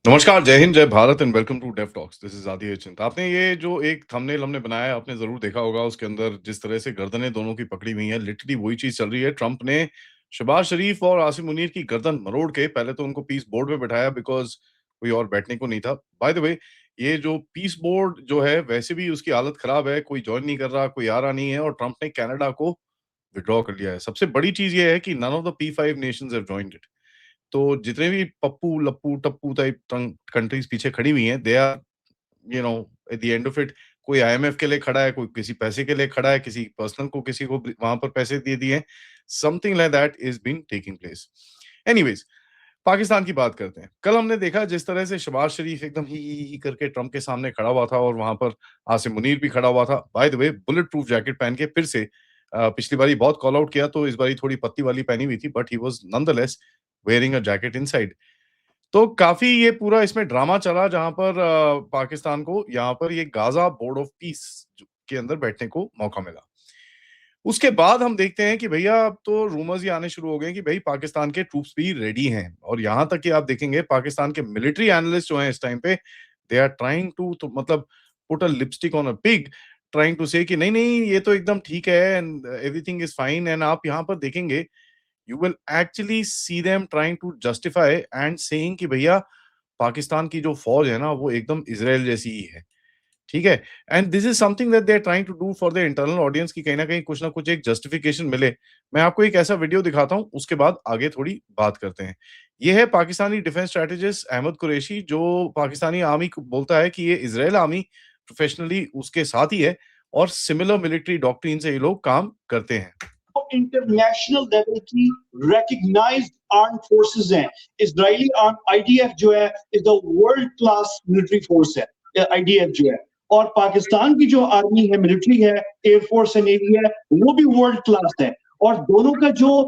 नमस्कार, जय हिंद, जय Bharat and welcome to Dev talks. This is Aadi Chint. आपने ये जो एक थंबनेल हमने बनाया है, आपने ज़रूर देखा होगा। उसके अंदर जिस तरह से गर्दनें दोनों की पकड़ी हुई हैं, लिटरली वही चीज़ चल रही है। ट्रंप ने शहबाज शरीफ और आसिम मुनीर की गर्दन मरोड़ के पहले तो उनको पीस बोर्ड में बिठाया बिकॉज़ कोई और बैठने को नहीं था। बाय द वे, ये जो पीस बोर्ड जो है, वैसे भी उसकी हालत खराब है, कोई जॉइन नहीं कर रहा, कोई आ रहा नहीं है और ट्रंप ने कनाडा को विथड्रॉ कर लिया है। सबसे बड़ी चीज़ ये है कि none of the P5 nations have joined it. तो जितने भी पप्पू, लप्पू, टप्पू टाइप कंट्रीज पीछे खड़ी हुई हैं, they are at the end of it, कोई आईएमएफ के लिए खड़ा है, कोई किसी पैसे के लिए खड़ा है, किसी पर्सनल को किसी को वहां पर पैसे दे दिए। Something like that is been taking place. Anyways, Pakistan की बात करते हैं। कल हमने देखा जिस तरह से शहबाज शरीफ एकदम ही करके ट्रंप के सामने खड़ा हुआ था और वहां पर आसिम मुनीर भी खड़ा हुआ था। Bye the way, bullet proof jacket पहन के फिर से पिछली बारी बहुत कॉल आउट किया, तो इस बारी थोड़ी पत्ती वाली पहनी हुई थी, but he was nonetheless wearing a jacket inside. तो काफ़ी ये पूरा इसमें ड्रामा चला, जहाँ पर पाकिस्तान को यहाँ पर ये गाज़ा बोर्ड ऑफ पीस के अंदर बैठने को मौका मिला। उसके बाद हम देखते हैं कि भैया अब तो रूमर्स ये आने शुरू हो गए हैं कि भई पाकिस्तान के ट्रूप्स भी रेडी हैं, और यहाँ तक कि आप देखेंगे पाकिस्तान के मिलिट्री एनालिस्ट जो हैं इस टाइम पे, दे आर ट्राइंग टू, तो मतलब put a lipstick on a pig, trying to say कि नहीं, नहीं, ये तो एकदम ठीक है and everything is fine. And आप यहाँ पर देखेंगे, you will actually see them trying to justify and saying कि भैया पाकिस्तान की जो फौज है ना, वो एकदम इजराइल जैसी ही है। ठीक है? And this is something that they are trying to do for the internal audience, कि कहीं ना कहीं कुछ ना कुछ एक जस्टिफिकेशन मिले। मैं आपको एक ऐसा वीडियो दिखाता हूं, उसके बाद आगे थोड़ी बात करते हैं। ये है पाकिस्तानी डिफेंस स्ट्रेटेजिस्ट अहमद कुरैशी, जो पाकिस्तानी आर्मी को बोलता है कि ये इजराइल आर्मी प्रोफेशनली उसके साथ ही है और सिमिलर मिलिट्री डॉक्ट्रिन से ये लोग काम करते हैं। इंटरनेशनल लेवल की रिकग्नाइज्ड आर्म फोर्सेस हैं। इजरायली आर्म आईडीएफ जो है is the world class military force है, आईडीएफ जो है। और पाकिस्तान की जो आर्मी है, मिलिट्री है, एयरफोर्स है, नेवी है, वो भी वर्ल्ड क्लास है। और दोनों का जो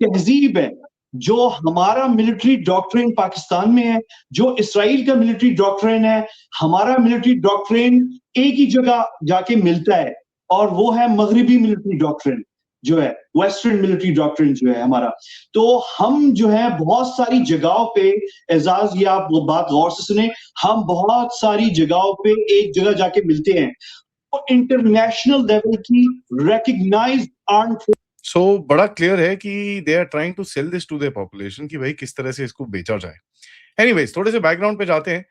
तहजीब है, जो हमारा मिलिट्री डॉक्ट्रिन पाकिस्तान में है, जो इसराइल का मिलिट्री डॉक्ट्रिन है, हमारा मिलिट्री डॉक्ट्रिन एक ही जगह जाके मिलता है, और वो है मगरिबी मिलिट्री डॉक्ट्रिन जो है, वेस्टर्न मिलिट्री डॉक्ट्रिन जो है हमारा। तो हम जो है बहुत सारी जगहों पे, एजाज, ये आप बात गौर से सुने, हम बहुत सारी जगहों पे एक जगह जाके मिलते हैं। तो इंटरनेशनल लेवल की रिकग्नाइज्ड आर्म। सो बड़ा क्लियर है कि they are trying to sell this to the population कि भाई किस तरह से इसको बेचा जाए। एनीवेज, थोड़े से बैकग्राउंड पे जाते हैं।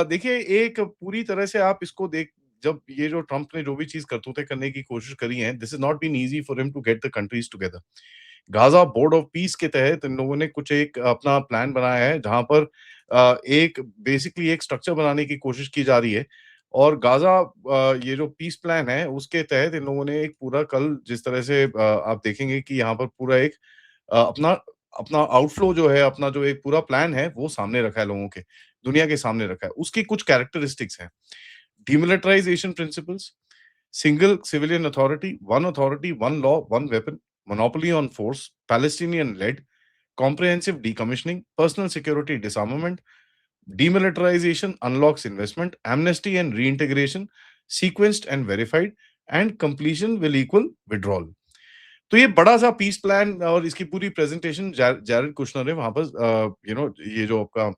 देखिए, एक पूरी तरह से आप इसको देख, जब ये जो ट्रंप ने जो भी चीज़ करतूतें करने की कोशिश करी हैं, this is not been easy for him to get the countries together. Gaza board of peace के तहत इन लोगों ने कुछ एक अपना प्लान बनाया है, जहाँ पर एक बेसिकली एक स्ट्रक्चर बनाने की कोशिश की जा रही है। और गाज़ा ये जो पीस प्लान है, उसके तहत इन लोगों ने एक पूरा कल जिस तरह से आप देखेंगे कि यहाँ पर पूरा एक अपना अपना आउटफ्लो जो है, अपना जो एक पूरा प्लान है, वो सामने रखा है लोगों के, दुनिया के सामने रखा है। उसकी कुछ कैरेक्टरिस्टिक्स हैं। Demilitarisation principles, single civilian authority, one law, one weapon, monopoly on force, Palestinian led, comprehensive decommissioning, personal security disarmament, demilitarization unlocks investment, amnesty and reintegration, sequenced and verified, and completion will equal withdrawal. तो ये बड़ा सा piece plan और इसकी पूरी presentation Jared Kushner ने वहां पर ये जो आपका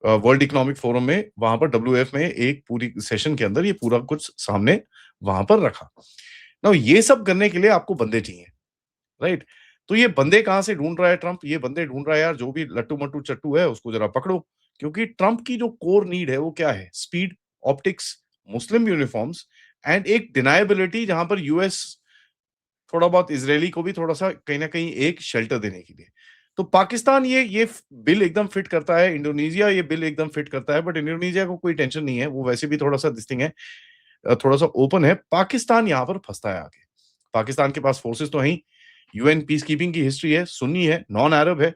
वर्ल्ड इकोनॉमिक फोरम में, वहां पर WF में एक पूरी सेशन के अंदर ये पूरा कुछ सामने वहां पर रखा। ना ये सब करने के लिए आपको बंदे चाहिए, राइट? तो ये बंदे कहाँ से ढूँढ रहा है ट्रम्प? ये बंदे ढूँढ रहा है यार, जो भी लट्टू-मट्टू चट्टू है उसको ज़रा पकड़ो। क्योंकि ट्रम्प की जो कोर नीड है वो क्या है? Speed, optics, Muslim uniforms and एक डिनायबिलिटी, जहाँ पर यूएस थोड़ा बहुत इज़राइली को भी थोड़ा-सा कहीं न कहीं एक शेल्टर देने के लिए। तो पाकिस्तान ये बिल एकदम फिट करता है, इंडोनेशिया ये बिल एकदम फिट करता है, बट इंडोनेशिया को कोई टेंशन नहीं है, वो वैसे भी थोड़ा-सा दिस थिंग है, थोड़ा-सा ओपन है। पाकिस्तान यहाँ पर फँसता है आके। पाकिस्तान के पास फोर्सेस तो हैं ही, यूएन पीस कीपिंग की हिस्ट्री है, सुन्नी है, नॉन अरब है,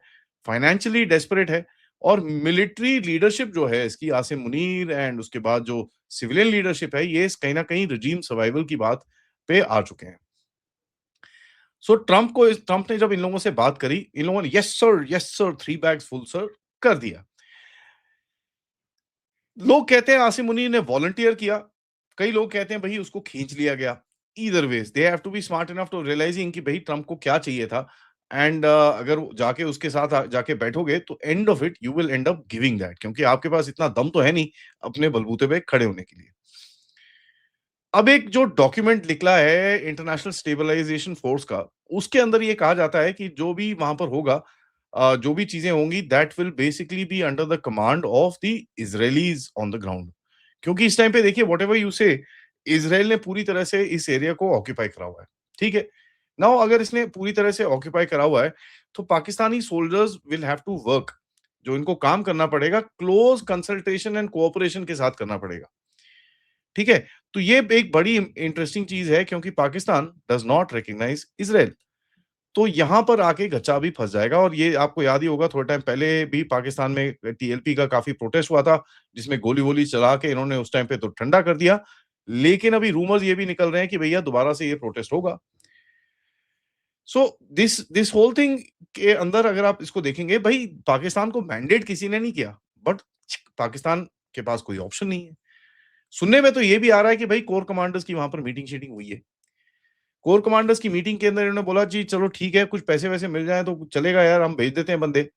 फाइनेंशियली डेस्परेट है, और मिलिट्री लीडरशिप जो है इसकी, आसिम मुनीर एंड उसके बाद जो सिविलियन लीडरशिप है, ये कहीं न कहीं रिजीम सर्वाइवल की बात पे आ चुके हैं। सो ट्रंप ने जब इन लोगों से बात करी, इन लोगों ने yes sir, 3 bags full sir कर दिया। लोग कहते हैं आसिम मुनीर ने वॉलंटियर किया, कई लोग कहते हैं भई उसको खींच लिया गया। Either ways they have to be smart enough to realising कि भई ट्रंप को क्या चाहिए था, एंड अगर जाके उसके साथ जाके बैठोगे तो and of it you will and up giving that, क्योंकि आपके पास इतना दम तो है नहीं अपने बलबूते पे खड़े होने के लिए। अब एक जो डॉक्यूमेंट निकला है इंटरनेशनल स्टेबलाइजेशन फोर्स का, उसके अंदर ये कहा जाता है कि जो भी वहां पर होगा, जो भी चीजें होंगी, that will basically be under the command of the Israelis on the ground. क्योंकि इस टाइम पे देखिए, whatever you say, Israel ने पूरी तरह से इस एरिया को ऑक्यूपाई करा हुआ है। ठीक है, नाउ अगर इसने पूरी तरह से ऑक्यूपाई करा हुआ है, तो Pakistani soldiers will have to work, जो इनको काम करना पड़ेगा क्लोज कंसल्टेशन एंड कोऑपरेशन के साथ करना पड़ेगा। ठीक है, तो ये एक बड़ी इंटरेस्टिंग चीज है, क्योंकि Pakistan does not recognise Israel. तो यहां पर आके गच्चा भी फंस जाएगा। और ये आपको याद ही होगा, थोड़े टाइम पहले भी पाकिस्तान में टीएलपी का काफी प्रोटेस्ट हुआ था, जिसमें गोली वोली चला के इन्होंने उस टाइम पे तो ठंडा कर दिया। लेकिन अभी रूमर्स ये भी निकल रहे हैं कि भैया दोबारा से ये प्रोटेस्ट होगा। So this this whole thing के अंदर अगर आप इसको देखेंगे, भाई पाकिस्तान को मैंडेट किसी ने नहीं किया, बट पाकिस्तान के पास कोई ऑप्शन नहीं है। सुनने में तो ये भी आ रहा है कि भाई कोर कमांडर्स की वहां पर मीटिंग शीटिंग हुई है। कोर कमांडर्स की मीटिंग के अंदर इन्होंने बोला जी चलो ठीक है, कुछ पैसे वैसे मिल जाए तो चलेगा यार, हम भेज देते हैं बंदे।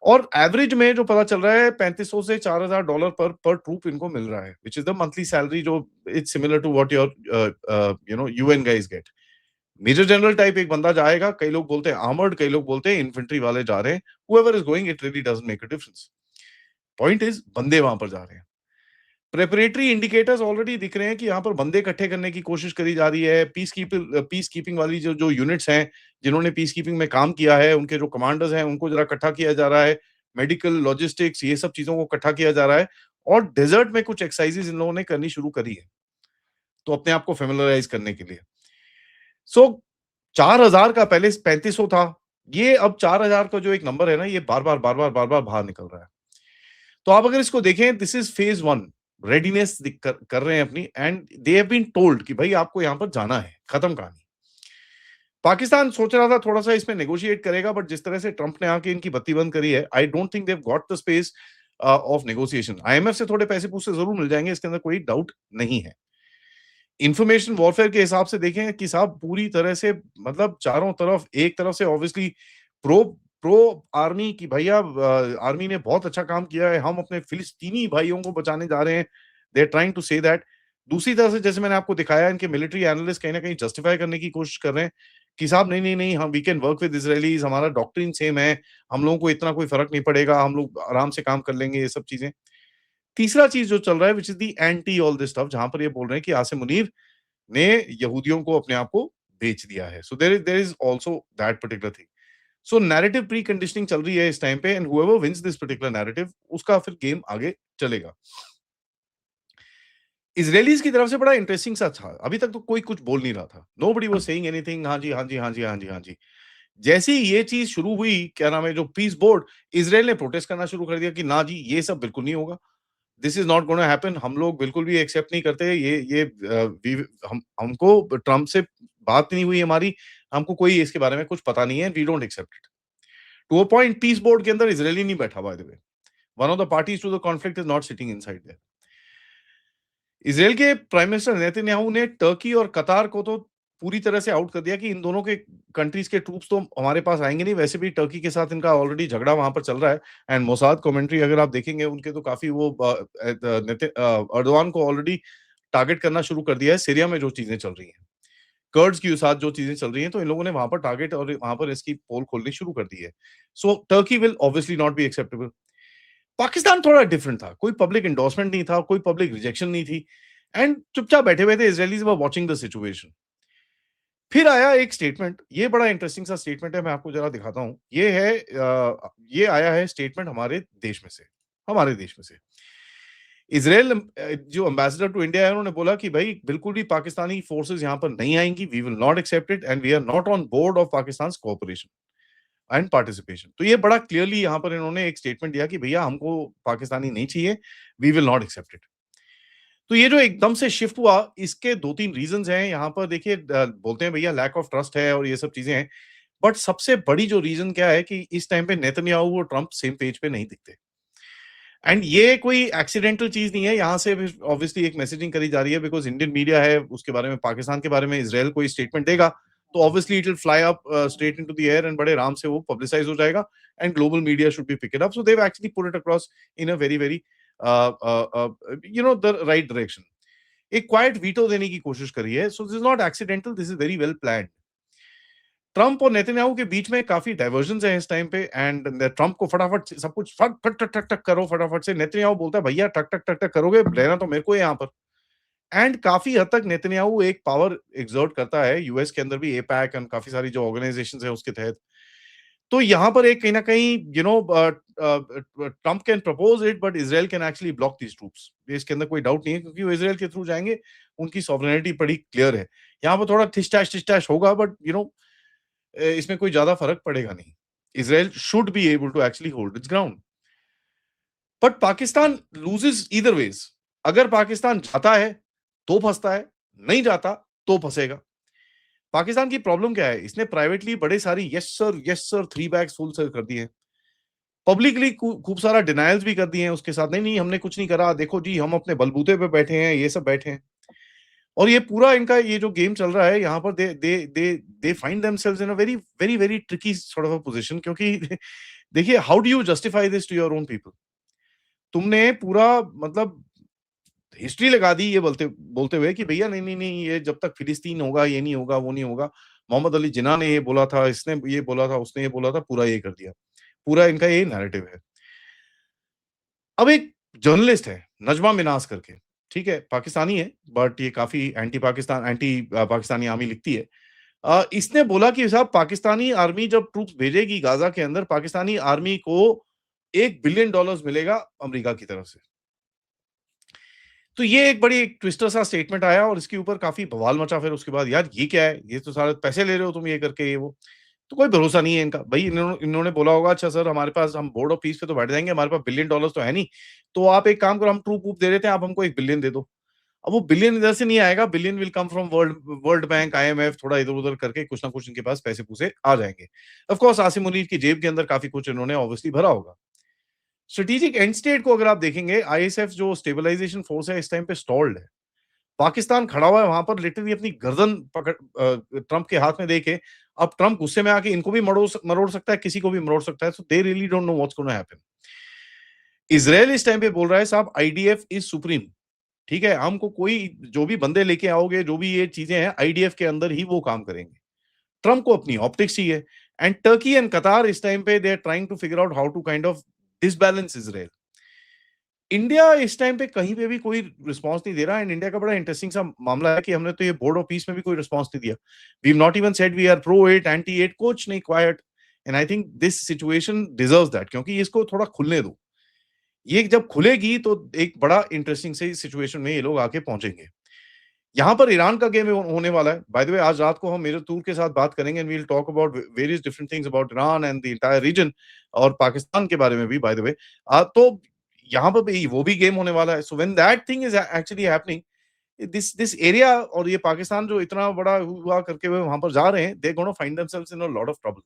और एवरेज में जो पता चल रहा है, 3500 से $4000 पर पर ट्रूप इनको मिल रहा है, which is the monthly salary, जो it's similar to what your UN guys get. Major general type एक बंदा जाएगा, कई लोग बोलते हैं आर्मर्ड, कई लोग बोलते हैं इन्फेंट्री वाले जा रहे हैं, whoever is going, it really doesn't make a difference. Point is बंदे वहां पर जा रहे हैं। प्रेपरेटरी इंडिकेटर्स ऑलरेडी दिख रहे हैं कि यहाँ पर बंदे इकट्ठे करने की कोशिश करी जा रही है। पीस कीपिंग वाली जो जो यूनिट्स हैं, जिन्होंने पीस कीपिंग में काम किया है, उनके जो कमांडर्स हैं, उनको जरा इकट्ठा किया जा रहा है। मेडिकल, लॉजिस्टिक्स, ये सब चीजों को इकट्ठा किया जा रहा है। और डेजर्ट में कुछ एक्सरसाइजेज इन लोगों ने करनी शुरू करी है, तो अपने आप को फेमिलराइज करने के लिए। सो 4000 का पहले 3500 था, ये अब 4000 का जो एक नंबर है ना, ये बार बार बाहर निकल रहा है। तो आप अगर इसको देखें, this is phase one. Readiness कर रहे हैं अपनी, and they have been told कि भाई आपको यहां पर जाना है, खत्म कहानी। पाकिस्तान सोच रहा था थोड़ा सा इसमें नेगोशिएट करेगा, बट जिस तरह से ट्रंप ने आके इनकी बत्ती बंद करी है, I don't think Dev got the space of negotiation. IMF से थोड़े पैसे पूसे जरूर मिल जाएंगे, इसके अंदर कोई डाउट नहीं है। इंफॉर्मेशन वॉरफेयर के हिसाब से देखें कि साहब पूरी तरह से, मतलब चारों तरफ, एक तरफ से ऑब्वियसली प्रो प्रो आर्मी की, भैया आर्मी ने बहुत अच्छा काम किया है, हम अपने फिलिस्तीनी भाइयों को बचाने जा रहे हैं, they are trying to say that. दूसरी तरफ से, जैसे मैंने आपको दिखाया, इनके मिलिट्री एनालिस्ट कहीं ना कहीं जस्टिफाई करने की कोशिश कर रहे हैं कि साहब नहीं नहीं नहीं, हम we can work with Israelis, हमारा डॉक्ट्रिन सेम है, हम लोगों को इतना कोई फर्क नहीं पड़ेगा, हम लोग आराम से काम कर लेंगे, ये सब चीजें। तीसरा चीज जो चल रहा है, which is the anti all this stuff, जहां पर ये बोल रहे हैं कि आसिम मुनीर ने यहूदियों को अपने आप को बेच दिया है। So there is also that particular thing. So narrative pre conditioning चल रही है इस टाइम पे, and whoever wins this particular narrative, उसका फिर गेम आगे चलेगा। इजरायलीज की तरफ से बड़ा इंटरेस्टिंग सा था, अभी तक तो कोई कुछ बोल नहीं रहा था, नोबडी वाज सेइंग एनीथिंग, हाँ जी हाँ जी हाँ जी हाँ जी हाँ जी। जैसे ही ये चीज शुरू हुई, क्या नाम है, जो पीस बोर्ड, इसराइल ने प्रोटेस्ट करना शुरू कर दिया कि ना जी, ये सब बिल्कुल नहीं होगा, this is not gonna happen, हम लोग बिल्कुल भी एक्सेप्ट नहीं करते ये हम हमको ट्रम्प से बात नहीं हुई हमारी, हमको कोई इसके बारे में कुछ पता नहीं है, we don't accept it. To a point, peace board के अंदर इजरायली नहीं बैठा, by the way, one of the parties to the conflict is not sitting inside there. Israel के प्राइम मिनिस्टर नेतन्याहू ने टर्की और कतार को तो पूरी तरह से आउट कर दिया कि इन दोनों के कंट्रीज के ट्रूप्स तो हमारे पास आएंगे नहीं, वैसे भी टर्की के साथ इनका ऑलरेडी झगड़ा वहां पर चल रहा है। एंड मोसाद कमेंट्री अगर आप देखेंगे उनके, तो काफी वो अर्दवान को ऑलरेडी टारगेट करना शुरू कर दिया है, सीरिया में जो चीजें चल रही हैं, कर्ड्स के साथ जो चीजें चल रही हैं, तो इन लोगों ने वहां पर टारगेट और वहां पर इसकी पोल खोलनी शुरू कर दी है। So Turkey will obviously not be acceptable. Pakistan थोड़ा डिफरेंट था, कोई पब्लिक एंडोर्समेंट नहीं था, कोई पब्लिक रिजेक्शन नहीं थी, एंड चुपचाप बैठे हुए थे, Israelis were watching the situation. फिर आया एक स्टेटमेंट, ये बड़ा इंटरेस्टिंग सा स्टेटमेंट है, मैं आपको जरा दिखाता हूं। ये है ये आया है स्टेटमेंट हमारे देश में से, हमारे देश में से। इसराइल जो एम्बेसडर टू इंडिया है, उन्होंने बोला कि भाई बिल्कुल भी पाकिस्तानी फोर्सेस यहां पर नहीं आएंगी, we will not accept it, and we are not on board of Pakistan cooperation and participation. तो ये बड़ा क्लियरली यहां पर इन्होंने एक स्टेटमेंट दिया कि भैया हमको पाकिस्तानी नहीं चाहिए, we will not accept it. तो ये जो एकदम से शिफ्ट हुआ, इसके दो तीन रीजंस हैं यहाँ पर। देखिए, बोलते हैं भैया लैक ऑफ ट्रस्ट है और ये सब चीजें हैं, बट सबसे बड़ी जो रीजन क्या है कि इस टाइम पे नेतन्याहू और ट्रंप सेम पेज पे नहीं दिखते। एंड ये कोई एक्सीडेंटल चीज नहीं है, यहाँ से ऑब्वियसली एक मैसेजिंग करी जा रही है, बिकॉज इंडियन मीडिया है, उसके बारे में, पाकिस्तान के बारे में इसराइल कोई स्टेटमेंट देगा तो obviously it will fly up straight into the air and बड़े आराम से वो पब्लिसाइज हो जाएगा and global media should be pick it up, so they have actually put it across in a very very the right direction. एक quite veto देने की कोशिश करी है, so this is not accidental, this is very well planned. Trump और Netanyahu के बीच में काफी डाइवर्जन है इस टाइम पे, एंड ट्रंप को फटाफट सब कुछ फट फट टक टक टक करो फटाफट से, नेतन्याहू बोलता है भैया टक टक टक टक करोगे, रहना तो मेरे को है यहाँ पर। एंड काफी हद तक नेतन्याहू एक पावर एक्सर्ट करता है यूएस के अंदर भी, एपैक एंड काफी सारी जो ऑर्गेनाइजेशंस है उसके तहत। तो यहाँ पर एक कहीं ना कहीं Trump can propose it but Israel can actually block these troops, इसके अंदर कोई डाउट नहीं है, क्योंकि वो इजराइल के थ्रू जाएंगे, उनकी सॉवरेनिटी बड़ी क्लियर है। यहाँ पर थोड़ा ठिश होगा बट इसमें कोई ज्यादा फर्क पड़ेगा नहीं। Israel should be able to actually hold its ground, but Pakistan loses either ways. अगर पाकिस्तान जाता है तो फंसता है, नहीं जाता तो फंसेगा। पाकिस्तान की प्रॉब्लम क्या है, इसने प्राइवेटली बड़े सारी yes sir 3 bags full sir कर दिए, पब्लिकली खूब सारा डिनायल्स भी कर दिए हैं उसके साथ, नहीं नहीं हमने कुछ नहीं करा, देखो जी हम अपने बलबूते पे बैठे हैं, ये सब बैठे हैं। और ये पूरा इनका ये जो गेम चल रहा है यहाँ पर, they find themselves in a very very very tricky sort of a position, क्योंकि देखिए how do you justify this to your own people. तुमने पूरा मतलब हिस्ट्री लगा दी ये बोलते बोलते हुए कि भैया नहीं नहीं नहीं, ये जब तक फिलिस्तीन होगा ये नहीं होगा वो नहीं होगा, मोहम्मद अली जिन्ना ने ये बोला था, इसने ये बोला था, उसने ये बोला था, पूरा ये कर दिया, पूरा इनका ये नैरेटिव है। अब एक जर्नलिस्ट है नजमा मिनाज करके, ठीक है पाकिस्तानी है बट ये काफी एंटी पाकिस्तानी आर्मी लिखती है। इसने बोला कि साहब पाकिस्तानी आर्मी जब ट्रूप्स भेजेगी गाजा के अंदर, पाकिस्तानी आर्मी को $1 बिलियन मिलेगा अमेरिका की तरफ से। तो ये एक बड़ी ट्विस्टर सा स्टेटमेंट आया और इसके ऊपर काफी बवाल मचा। फिर उसके बाद यार ये क्या है, ये तो सारे पैसे ले रहे हो तुम ये करके, ये वो तो कोई भरोसा नहीं है इनका। भाई इन्होंने बोला होगा अच्छा सर हमारे पास, हम बोर्ड ऑफ पीस पे तो बैठ जाएंगे, हमारे पास $1 बिलियन तो है नहीं, तो आप एक काम करो, हम ट्रूप वूप दे देते हैं, आप हमको $1 बिलियन दे दो। अब वो बिलियन इधर से नहीं आएगा, billion will come from world bank, IMF, थोड़ा इधर उधर करके कुछ ना कुछ इनके पास पैसे पूसे आ जाएंगे। ऑफ कोर्स आसिम मुनीर की जेब के अंदर काफी कुछ इन्होंने ऑब्वियसली भरा होगा। स्ट्रेटेजिक एंड स्टेट को अगर आप देखेंगे, आईएसएफ जो स्टेबलाइजेशन फोर्स है इस टाइम पे स्टॉल्ड है। पाकिस्तान खड़ा हुआ है वहां पर, लिटरली अपनी गर्दन पकड़ ट्रंप के हाथ में देके, अब ट्रंप गुस्से में आके इनको भी मरोड़ सकता है, किसी को भी मरोड़ सकता है, so they really don't know what's gonna happen. Israel इस टाइम पे बोल रहा है साहब आईडीएफ इज सुप्रीम, ठीक है, हमको कोई जो भी बंदे लेके आओगे, जो भी ये चीजें हैं, आईडीएफ के अंदर ही वो काम करेंगे। ट्रंप को अपनी ऑप्टिक्स चाहिए, एंड टर्की एंड कतार इस टाइम पे they are trying to figure out how to kind of disbalance Israel. India इस टाइम पे कहीं पे भी कोई रिस्पांस नहीं दे रहा, एंड इंडिया का बड़ा इंटरेस्टिंग सा मामला है कि हमने तो ये बोर्ड ऑफ पीस में भी कोई रिस्पांस नहीं दिया। We have not even said we are pro it, anti it, कुछ नहीं, quiet. And I think this situation deserves that, क्योंकि इसको थोड़ा खुलने दो। ये जब खुलेगी तो एक बड़ा इंटरेस्टिंग से सिचुएशन में ये लोग आके पहुंचेंगे। यहाँ पर ईरान का गेम होने वाला है। बाय द वे आज रात को हम मेरे तूर के साथ बात करेंगे, and we will talk about various different things about Iran and the entire region, और पाकिस्तान के बारे में भी बाय द वे। तो यहाँ पर भी वो भी गेम होने वाला है। So when that thing is actually happening, this area, और ये पाकिस्तान जो इतना बड़ा हुआ करके वे वहां पर जा रहे हैं, they gonna find themselves in a lot of trouble.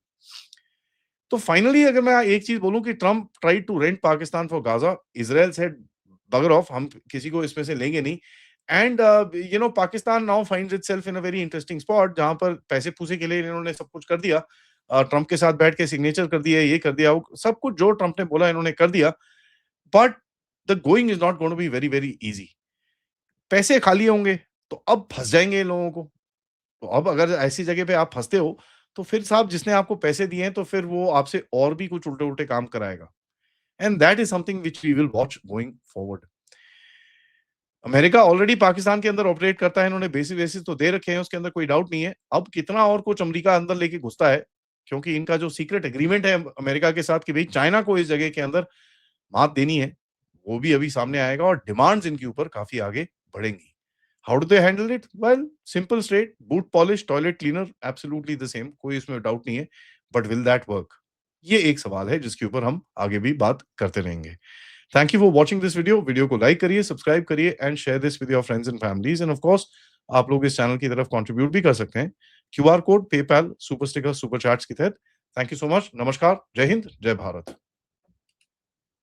तो फाइनली अगर मैं एक चीज बोलूं कि Trump tried to rent Pakistan for Gaza, Israel said bugger off, हम किसी को इसमें से लेंगे नहीं। And Pakistan now finds itself in a very interesting spot, जहां पर पैसे पूसे के लिए इन्होंने सब कुछ कर दिया। ट्रंप के साथ बैठ के सिग्नेचर कर दिया, ये कर दिया, सब कुछ जो ट्रंप ने बोला इन्होंने कर दिया। But the going is not going to be very very easy. पैसे खाली होंगे तो अब फंस जाएंगे इन लोगों को। तो अब अगर ऐसी जगह पे आप फंसते हो, तो फिर साहब जिसने आपको पैसे दिए हैं, तो फिर वो आपसे और भी कुछ उल्टे उल्टे काम कराएगा। And that is something which we will watch going forward. America already Pakistan के अंदर ऑपरेट करता है, इन्होंने बेसिस तो दे रखे हैं, उसके अंदर कोई डाउट नहीं है। अब कितना और कुछ अमेरिका अंदर लेके घुसता है, क्योंकि इनका जो सीक्रेट एग्रीमेंट है अमेरिका के साथ कि भाई चाइना को इस जगह के अंदर मात देनी है, वो भी अभी सामने आएगा, और डिमांड्स इनके ऊपर काफी आगे बढ़ेंगी। How do they handle it? Well, simple straight, boot polish, toilet cleaner, absolutely the same, कोई इसमें डाउट नहीं है। But will that work? ये एक सवाल है जिसके ऊपर हम आगे भी बात करते रहेंगे। Thank you for watching this video. Video को लाइक करिए, सब्सक्राइब करिए, and share this with your friends and families. End of course आप लोग इस चैनल की तरफ कंट्रीब्यूट भी कर सकते हैं, QR code, PayPal, super sticker, super chats के तहत। Thank you so much. नमस्कार, जय हिंद, जय भारत।